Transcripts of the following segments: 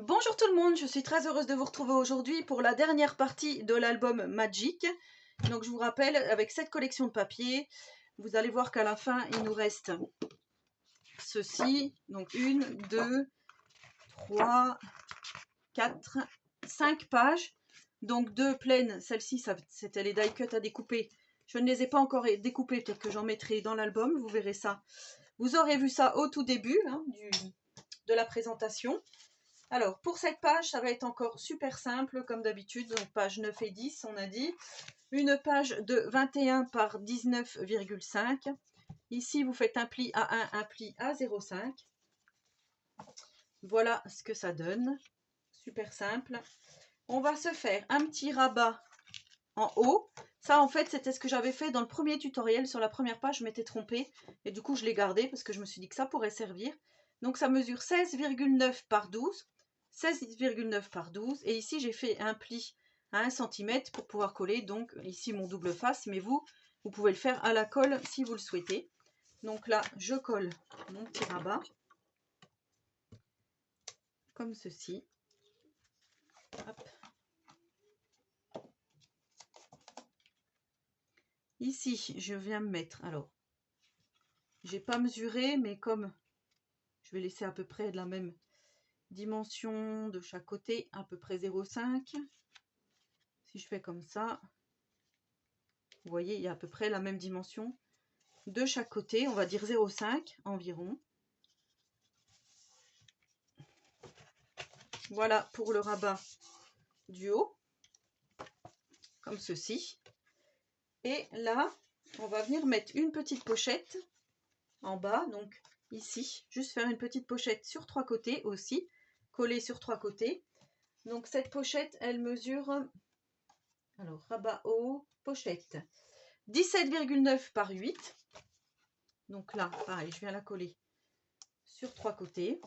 Bonjour tout le monde, je suis très heureuse de vous retrouver aujourd'hui pour la dernière partie de l'album Magic. Donc je vous rappelle, avec cette collection de papier, vous allez voir qu'à la fin, il nous reste ceci. Donc 1, 2, 3, 4, 5 pages. Donc 2 pleines, celle-ci, c'était les die cut à découper. Je ne les ai pas encore découpées, peut-être que j'en mettrai dans l'album, vous verrez ça. Vous aurez vu ça au tout début de la présentation. Alors, pour cette page, ça va être encore super simple, comme d'habitude. Donc, page 9 et 10, on a dit. Une page de 21 par 19,5. Ici, vous faites un pli à 1, un pli à 0,5. Voilà ce que ça donne. Super simple. On va se faire un petit rabat en haut. Ça, en fait, c'était ce que j'avais fait dans le premier tutoriel. Sur la première page, je m'étais trompée. Et du coup, je l'ai gardé parce que je me suis dit que ça pourrait servir. Donc, ça mesure 16,9 par 12. 16,9 par 12 et ici j'ai fait un pli à 1 cm pour pouvoir coller donc ici mon double face, mais vous pouvez le faire à la colle si vous le souhaitez. Donc là je colle mon petit rabat comme ceci. Hop. Ici je viens me mettre, alors j'ai pas mesuré mais comme je vais laisser à peu près de la même dimension de chaque côté, à peu près 0,5. Si je fais comme ça, vous voyez, il y a à peu près la même dimension de chaque côté, on va dire 0,5 environ. Voilà pour le rabat du haut, comme ceci. Et là, on va venir mettre une petite pochette en bas, donc ici, juste faire une petite pochette sur 3 côtés aussi, coller sur 3 côtés. Donc cette pochette, elle mesure, alors rabat haut, pochette, 17,9 par 8. Donc là, pareil, je viens la coller sur 3 côtés.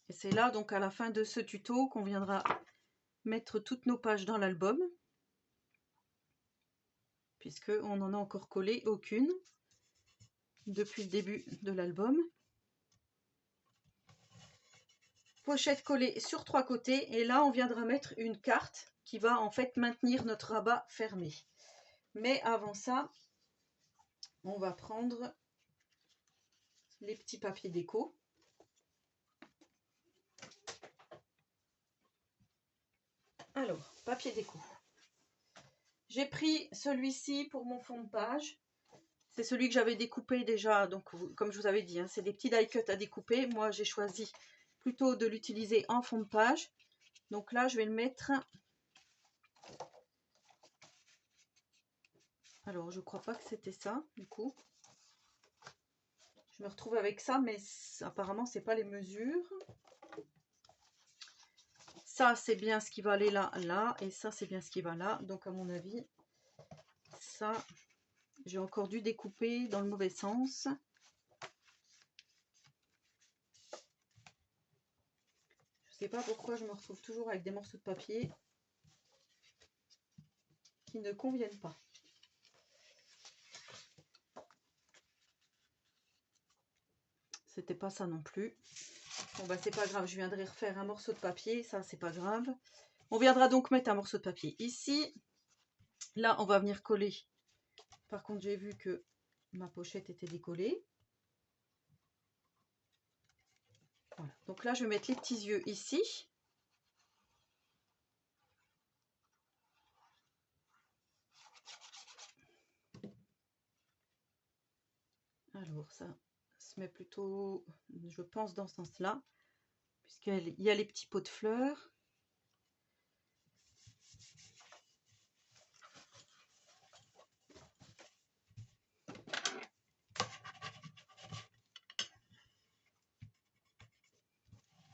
Et c'est là, donc à la fin de ce tuto, qu'on viendra mettre toutes nos pages dans l'album, puisqu'on n'en a encore collé aucune depuis le début de l'album. Pochette collée sur 3 côtés, et là on viendra mettre une carte qui va en fait maintenir notre rabat fermé. Mais avant ça, on va prendre les petits papiers déco. Alors, papier déco. J'ai pris celui-ci pour mon fond de page. C'est celui que j'avais découpé déjà, donc comme je vous avais dit, hein, c'est des petits die cut à découper. Moi, j'ai choisi plutôt de l'utiliser en fond de page. Donc là, je vais le mettre. Alors, je crois pas que c'était ça, du coup. Je me retrouve avec ça, mais apparemment, c'est pas les mesures. Ça, c'est bien ce qui va aller là, là. Et ça, c'est bien ce qui va là. Donc, à mon avis, ça, j'ai encore dû découper dans le mauvais sens. Je sais pas pourquoi je me retrouve toujours avec des morceaux de papier qui ne conviennent pas. C'était pas ça non plus. Bon bah c'est pas grave, je viendrai refaire un morceau de papier, ça c'est pas grave. On viendra donc mettre un morceau de papier ici. Là on va venir coller. Par contre j'ai vu que ma pochette était décollée. Voilà. Donc là je vais mettre les petits yeux ici. Alors ça se met plutôt, je pense, dans ce sens-là, puisqu'il y a les petits pots de fleurs.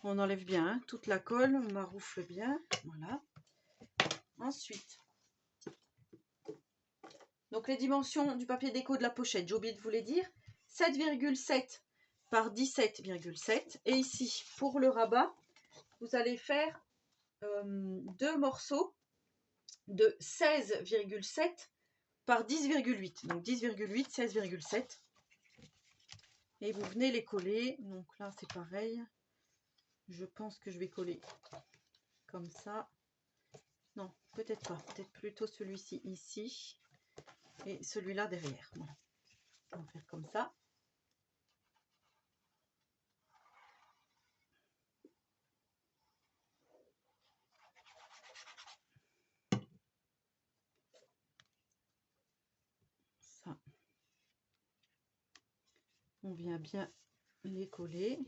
On enlève bien hein, toute la colle, on maroufle bien, voilà. Ensuite, donc les dimensions du papier déco de la pochette, j'ai oublié de vous les dire, 7,7 par 17,7. Et ici, pour le rabat, vous allez faire deux morceaux de 16,7 par 10,8. Donc 10,8, 16,7. et vous venez les coller. Donc là c'est pareil, je pense que je vais coller comme ça. Non, peut-être pas, peut-être plutôt celui-ci ici et celui-là derrière. Voilà. On va faire comme ça. Ça. On vient bien les coller.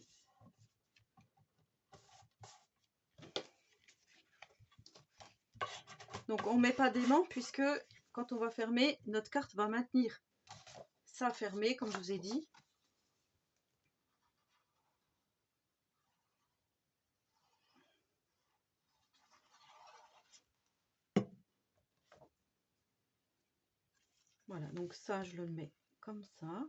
Donc on ne met pas d'aimant puisque quand on va fermer, notre carte va maintenir ça fermé comme je vous ai dit. Voilà, donc ça je le mets comme ça.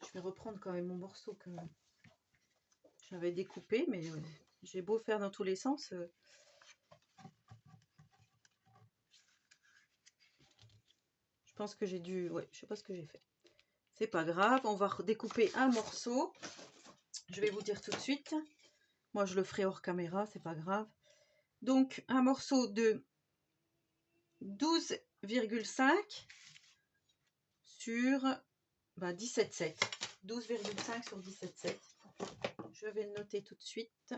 Je vais reprendre quand même mon morceau que j'avais découpé, mais j'ai beau faire dans tous les sens. Je pense que j'ai dû... Ouais, je sais pas ce que j'ai fait. C'est pas grave, on va redécouper un morceau. Je vais vous dire tout de suite. Moi, je le ferai hors caméra, c'est pas grave. Donc, un morceau de 12,5 sur 17,7. 12,5 sur 17,7. Je vais le noter tout de suite.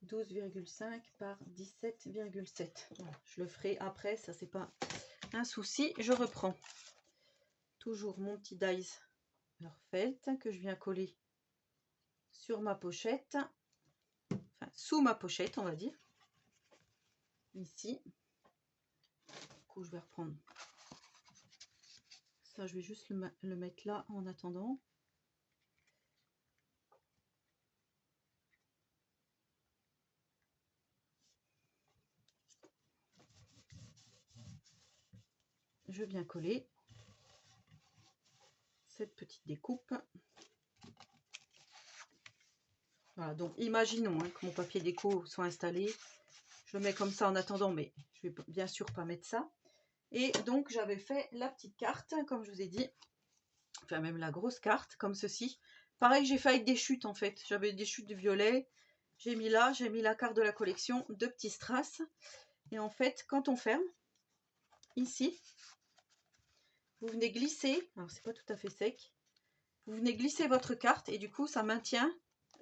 12,5 par 17,7. Voilà, je le ferai après, ça c'est pas un souci. Je reprends toujours mon petit dies Felt que je viens coller sur ma pochette, enfin sous ma pochette on va dire, ici. Du coup je vais reprendre ça, je vais juste le mettre là en attendant. Je viens coller cette petite découpe. Voilà, donc imaginons que mon papier déco soit installé. Je le mets comme ça en attendant, mais je vais bien sûr pas mettre ça. Et donc j'avais fait la petite carte, comme je vous ai dit, enfin même la grosse carte, comme ceci. Pareil, j'ai fait avec des chutes en fait. J'avais des chutes de violet. J'ai mis là, j'ai mis la carte de la collection, 2 petits strass. Et en fait, quand on ferme, ici, vous venez glisser, alors c'est pas tout à fait sec, vous venez glisser votre carte et du coup ça maintient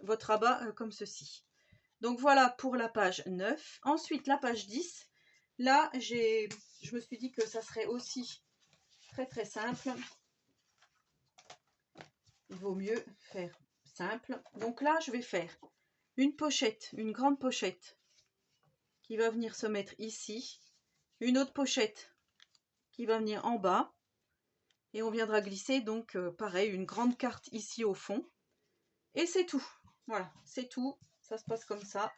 votre rabat comme ceci. Donc voilà pour la page 9. Ensuite la page 10, là je me suis dit que ça serait aussi très simple. Il vaut mieux faire simple. Donc là je vais faire une pochette, une grande pochette qui va venir se mettre ici, une autre pochette qui va venir en bas. Et on viendra glisser donc pareil une grande carte ici au fond. Et c'est tout. Voilà, c'est tout. Ça se passe comme ça.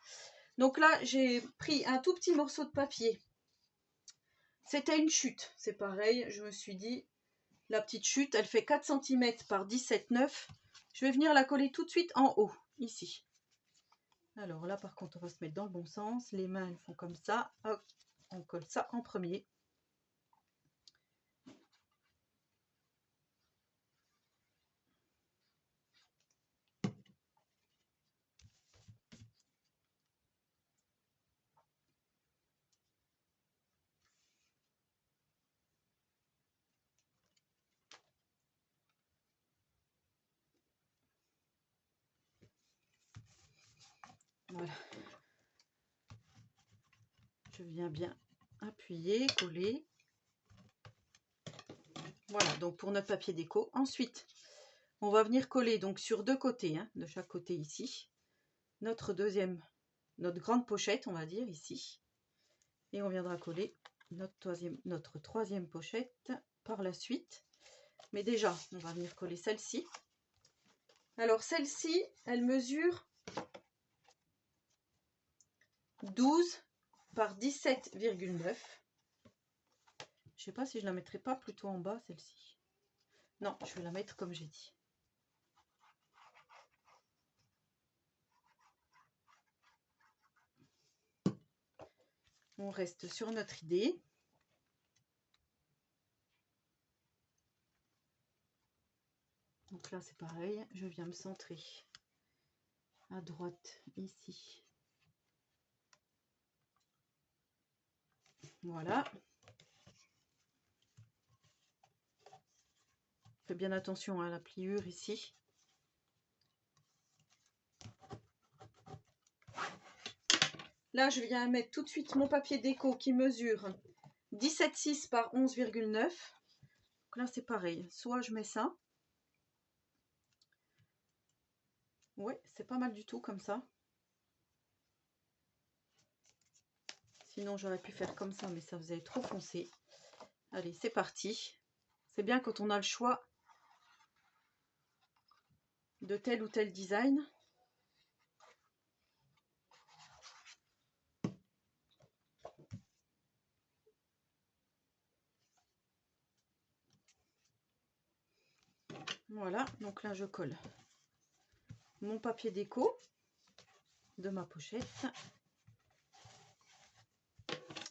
Donc là, j'ai pris un tout petit morceau de papier. C'était une chute. C'est pareil, je me suis dit, la petite chute, elle fait 4 cm par 17,9. Je vais venir la coller tout de suite en haut, ici. Alors là, par contre, on va se mettre dans le bon sens. Les mains, elles font comme ça. Hop, on colle ça en premier. Voilà. Je viens bien appuyer, coller. Voilà, donc pour notre papier déco. Ensuite, on va venir coller donc sur 2 côtés, de chaque côté ici, notre grande pochette, on va dire ici. Et on viendra coller notre troisième pochette par la suite. Mais déjà, on va venir coller celle-ci. Alors celle-ci, elle mesure 12 par 17,9. Je sais pas si je la mettrai pas plutôt en bas, celle-ci. Non, je vais la mettre comme j'ai dit. On reste sur notre idée. Donc là, c'est pareil. Je viens me centrer à droite ici. Voilà. Fais bien attention à la pliure ici. Là, je viens mettre tout de suite mon papier déco qui mesure 17,6 par 11,9. Donc là, c'est pareil. Soit je mets ça. Ouais, c'est pas mal du tout comme ça. Sinon, j'aurais pu faire comme ça, mais ça faisait trop foncé. Allez, c'est parti. C'est bien quand on a le choix de tel ou tel design. Voilà, donc là je colle mon papier déco de ma pochette.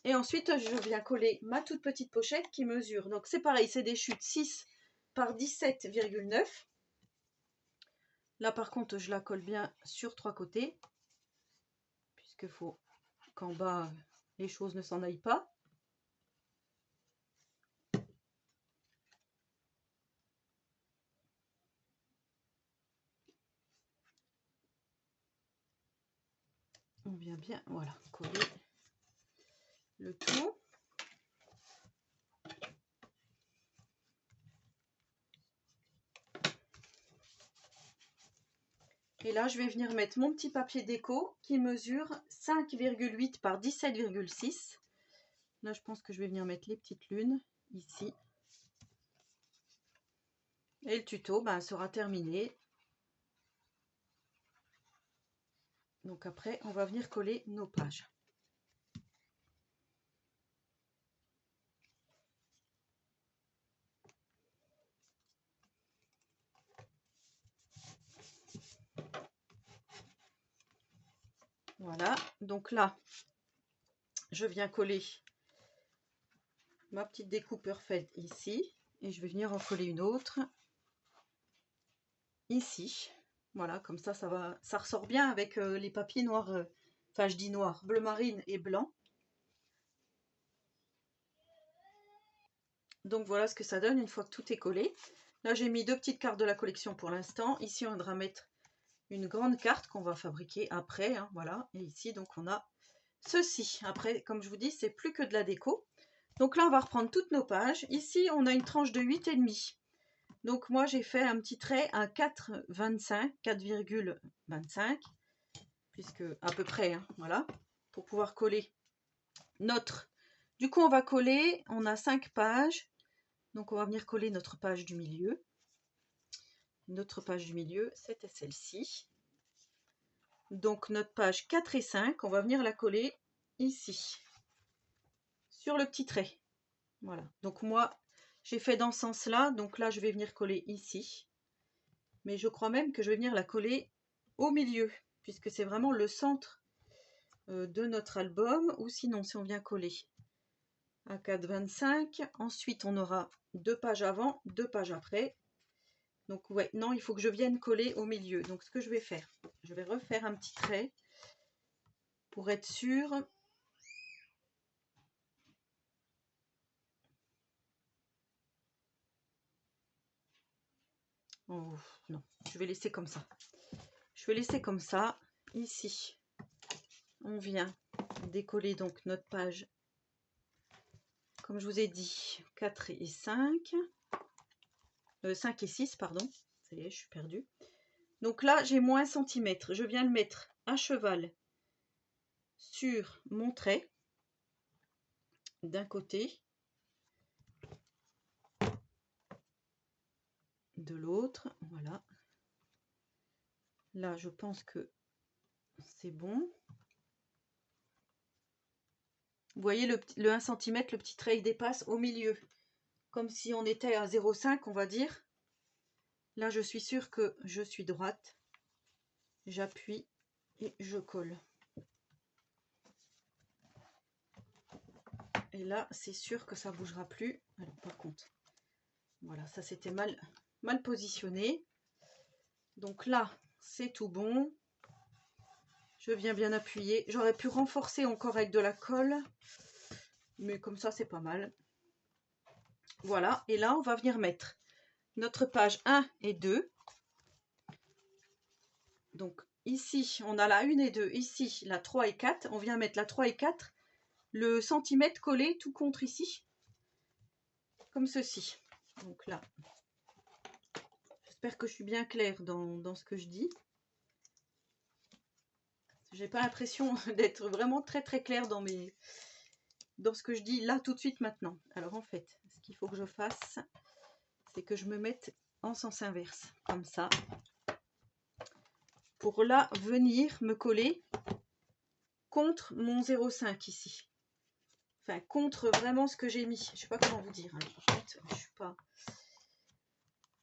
Et ensuite je viens coller ma toute petite pochette qui mesure. Donc c'est pareil, c'est des chutes 6 par 17,9. Là par contre je la colle bien sur 3 côtés. Puisqu'il faut qu'en bas les choses ne s'en aillent pas. On vient bien, voilà, coller le tout. Et là, je vais venir mettre mon petit papier déco qui mesure 5,8 par 17,6. Là, je pense que je vais venir mettre les petites lunes ici. Et le tuto sera terminé. Donc après, on va venir coller nos pages. Voilà, donc là, je viens coller ma petite découpe faite ici. Et je vais venir en coller une autre ici. Voilà, comme ça, ça ressort bien avec les papiers noirs. Enfin, je dis noir, bleu marine et blanc. Donc voilà ce que ça donne une fois que tout est collé. Là, j'ai mis 2 petites cartes de la collection pour l'instant. Ici, on va mettre une grande carte qu'on va fabriquer après. Hein, voilà. Et ici, donc, on a ceci. Après, comme je vous dis, c'est plus que de la déco. Donc là, on va reprendre toutes nos pages. Ici, on a une tranche de 8,5. Donc moi, j'ai fait un petit trait à 4,25, 4,25, puisque à peu près, hein, voilà, pour pouvoir coller notre. Du coup, on va coller, on a 5 pages. Donc, on va venir coller notre page du milieu. Notre page du milieu, c'était celle-ci. Donc, notre page 4 et 5, on va venir la coller ici, sur le petit trait. Voilà. Donc, moi, j'ai fait dans ce sens-là. Donc là, je vais venir coller ici. Mais je crois même que je vais venir la coller au milieu, puisque c'est vraiment le centre de notre album. Ou sinon, si on vient coller à 4,25, ensuite, on aura 2 pages avant, 2 pages après. Donc ouais, non, il faut que je vienne coller au milieu. Donc ce que je vais faire, je vais refaire un petit trait pour être sûre. Oh non, je vais laisser comme ça. Je vais laisser comme ça. Ici, on vient décoller donc notre page, comme je vous ai dit, 4 et 5. 5 et 6, pardon. Ça y est, je suis perdue. Donc là, j'ai moins 1 centimètre. Je viens le mettre à cheval sur mon trait d'un côté, de l'autre. Voilà. Là, je pense que c'est bon. Vous voyez le 1 cm, le petit trait il dépasse au milieu. Comme si on était à 0,5, on va dire. Là, je suis sûre que je suis droite. J'appuie et je colle. Et là, c'est sûr que ça ne bougera plus. Alors, par contre, voilà, ça c'était mal positionné. Donc là, c'est tout bon. Je viens bien appuyer. J'aurais pu renforcer encore avec de la colle. Mais comme ça, c'est pas mal. Voilà. Et là, on va venir mettre notre page 1 et 2. Donc ici, on a la 1 et 2. Ici, la 3 et 4. On vient mettre la 3 et 4. Le centimètre collé tout contre ici. Comme ceci. Donc là, j'espère que je suis bien claire dans ce que je dis. J'ai pas l'impression d'être vraiment très claire dans ce que je dis là tout de suite maintenant. Alors en fait, ce qu'il faut que je fasse, c'est que je me mette en sens inverse, comme ça, pour là venir me coller contre mon 0,5 ici. Enfin, contre vraiment ce que j'ai mis. Je sais pas comment vous dire. En fait, je suis pas...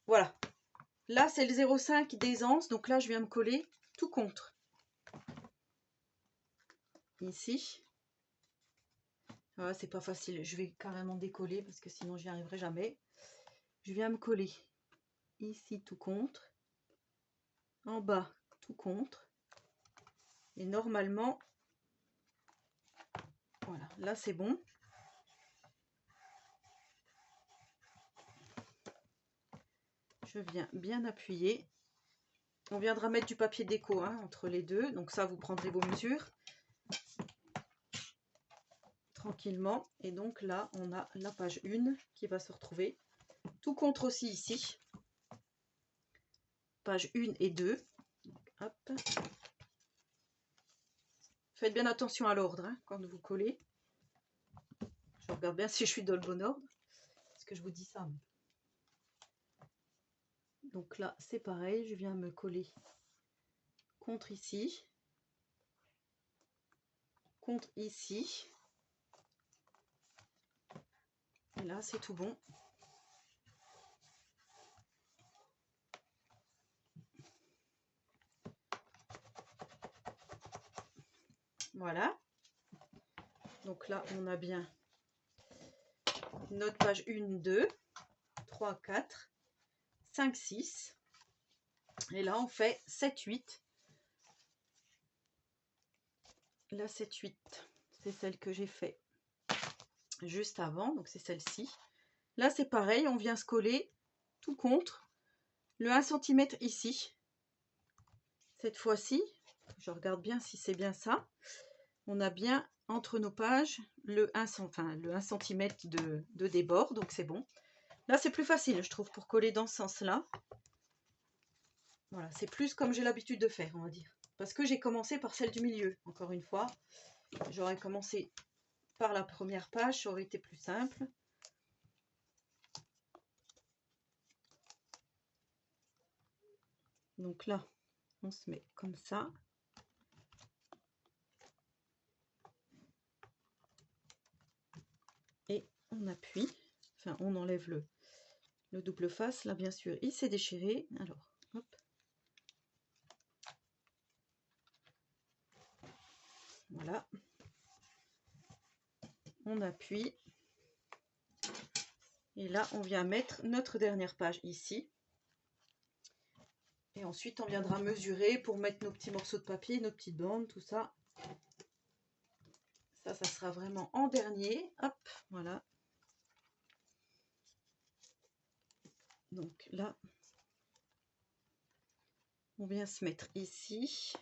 Voilà. Là, c'est le 0,5 d'aisance. Donc là, je viens me coller tout contre. Ici. Ah, c'est pas facile. Je vais carrément décoller parce que sinon, j'y arriverai jamais. Je viens me coller ici tout contre. En bas, tout contre. Et normalement, voilà, là, c'est bon. Je viens bien appuyer. On viendra mettre du papier déco entre les deux. Donc ça, vous prendrez vos mesures. Tranquillement. Et donc là, on a la page 1 qui va se retrouver. Tout contre aussi ici. Page 1 et 2. Donc, hop. Faites bien attention à l'ordre quand vous collez. Je regarde bien si je suis dans le bon ordre. Parce que je vous dis ça. Donc là, c'est pareil. Je viens me coller contre ici. Contre ici. Et là, c'est tout bon. Voilà. Donc là, on a bien notre page 1, 2, 3, 4, 5, 6. Et là, on fait 7, 8. La 7, 8, c'est celle que j'ai fait juste avant. Donc, c'est celle-ci. Là, c'est pareil. On vient se coller tout contre le 1 cm ici. Cette fois-ci, je regarde bien si c'est bien ça. On a bien entre nos pages le 1 cm de débord. Donc, c'est bon. Là, c'est plus facile, je trouve, pour coller dans ce sens-là. Voilà, c'est plus comme j'ai l'habitude de faire, on va dire. Parce que j'ai commencé par celle du milieu, encore une fois. J'aurais commencé par la première page, ça aurait été plus simple. Donc là, on se met comme ça. Et on appuie. Enfin, on enlève le double face. Là, bien sûr, il s'est déchiré. Alors, hop. Voilà. On appuie. Et là, on vient mettre notre dernière page ici. Et ensuite, on viendra mesurer pour mettre nos petits morceaux de papier, nos petites bandes, tout ça. Ça sera vraiment en dernier. Hop, voilà. Donc là, on vient se mettre ici.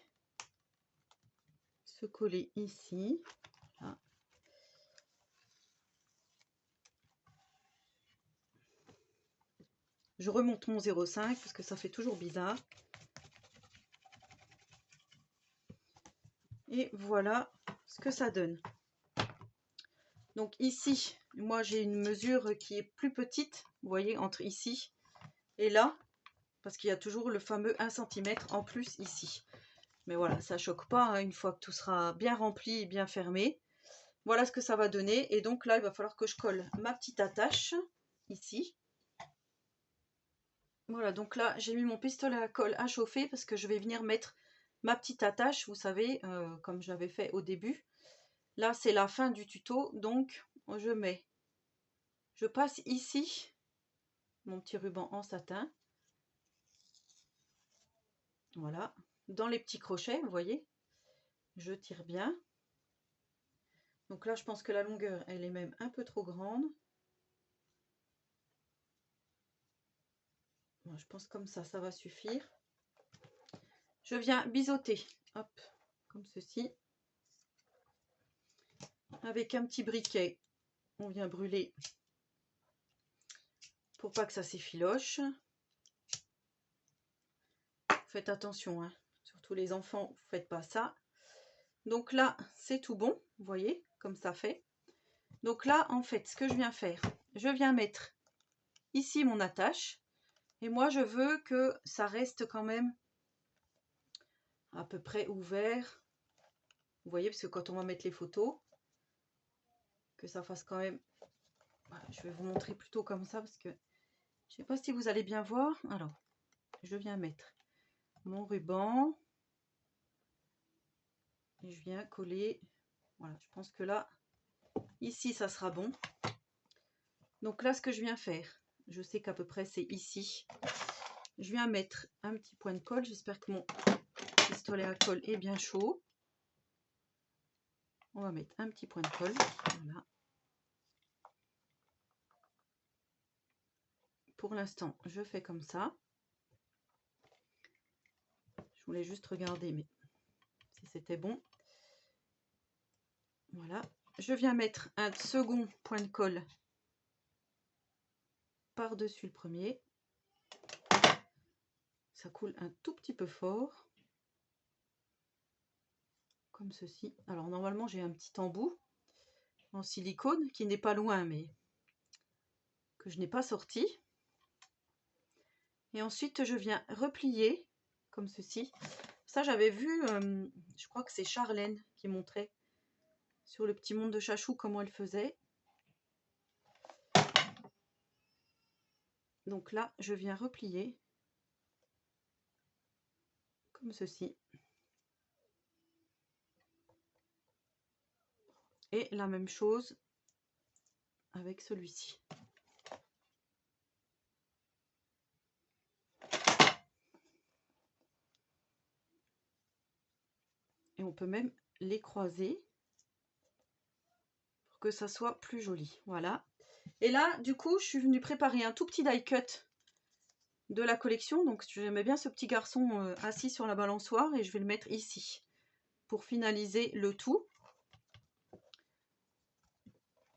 Se coller ici. Là. Je remonte mon 0,5 parce que ça fait toujours bizarre. Et voilà ce que ça donne. Donc ici, moi j'ai une mesure qui est plus petite, vous voyez, entre ici et là, parce qu'il y a toujours le fameux 1 cm en plus ici. Mais voilà, ça choque pas, une fois que tout sera bien rempli et bien fermé. Voilà ce que ça va donner. Et donc là, il va falloir que je colle ma petite attache ici. Voilà, donc là, j'ai mis mon pistolet à colle à chauffer parce que je vais venir mettre ma petite attache, vous savez, comme j'avais fait au début. Là, c'est la fin du tuto, donc je passe ici mon petit ruban en satin. Voilà, dans les petits crochets, vous voyez, je tire bien. Donc là, je pense que la longueur, elle est même un peu trop grande. Bon, je pense comme ça va suffire. Je viens biseauter, hop, comme ceci. Avec un petit briquet, on vient brûler pour pas que ça s'effiloche. Faites attention, hein. Surtout les enfants, vous faites pas ça. Donc là, c'est tout bon, vous voyez, comme ça fait. Donc là, en fait, ce que je viens faire, je viens mettre ici mon attache. Et moi, je veux que ça reste quand même à peu près ouvert. Vous voyez, parce que quand on va mettre les photos, que ça fasse quand même... Voilà, je vais vous montrer plutôt comme ça, parce que je ne sais pas si vous allez bien voir. Alors, je viens mettre mon ruban. Et je viens coller. Voilà, je pense que là, ici, ça sera bon. Donc là, ce que je viens faire, je sais qu'à peu près c'est ici. Je viens mettre un petit point de colle. J'espère que mon pistolet à colle est bien chaud. On va mettre un petit point de colle. Voilà. Pour l'instant, je fais comme ça. Je voulais juste regarder, mais si c'était bon. Voilà. Je viens mettre un second point de colle par-dessus le premier. Ça coule un tout petit peu fort. Comme ceci. Alors normalement j'ai un petit embout en silicone qui n'est pas loin mais que je n'ai pas sorti. Et ensuite je viens replier comme ceci. Ça j'avais vu, je crois que c'est Charlène qui montrait sur le petit monde de Chachou comment elle faisait. Donc là je viens replier comme ceci. Et la même chose avec celui-ci. Et on peut même les croiser pour que ça soit plus joli. Voilà. Et là, du coup, je suis venue préparer un tout petit die cut de la collection. Donc, j'aimais bien ce petit garçon assis sur la balançoire et je vais le mettre ici pour finaliser le tout.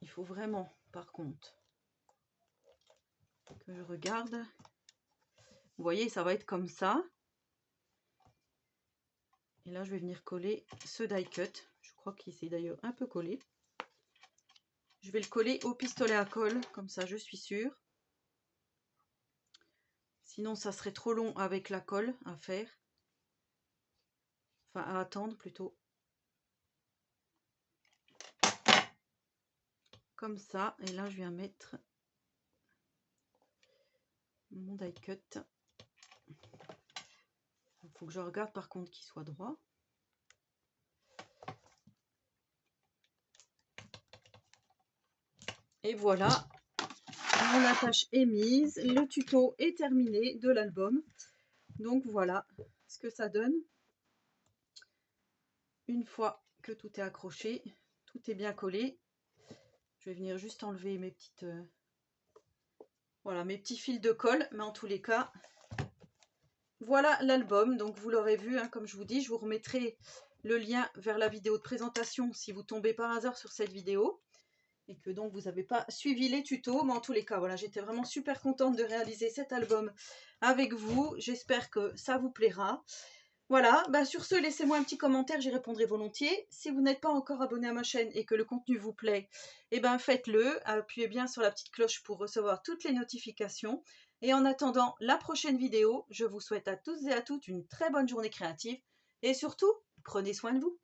Il faut vraiment, par contre, que je regarde. Vous voyez, ça va être comme ça. Et là, je vais venir coller ce die cut. Je crois qu'il s'est d'ailleurs un peu collé. Je vais le coller au pistolet à colle, comme ça, je suis sûre. Sinon, ça serait trop long avec la colle à faire. Enfin, à attendre plutôt. Comme ça. Et là, je viens mettre mon die cut. Il faut que je regarde par contre qu'il soit droit. Et voilà, mon attache est mise. Le tuto est terminé de l'album. Donc voilà ce que ça donne. Une fois que tout est accroché, tout est bien collé. Je vais venir juste enlever mes petites... voilà, mes petits fils de colle. Mais en tous les cas, voilà l'album. Donc vous l'aurez vu, hein, comme je vous dis, je vous remettrai le lien vers la vidéo de présentation si vous tombez par hasard sur cette vidéo. Et que donc vous n'avez pas suivi les tutos, mais en tous les cas, voilà, j'étais vraiment super contente de réaliser cet album avec vous. J'espère que ça vous plaira. Voilà, bah sur ce, laissez-moi un petit commentaire, j'y répondrai volontiers. Si vous n'êtes pas encore abonné à ma chaîne et que le contenu vous plaît, eh ben faites-le. Appuyez bien sur la petite cloche pour recevoir toutes les notifications. Et en attendant la prochaine vidéo, je vous souhaite à tous et à toutes une très bonne journée créative. Et surtout, prenez soin de vous.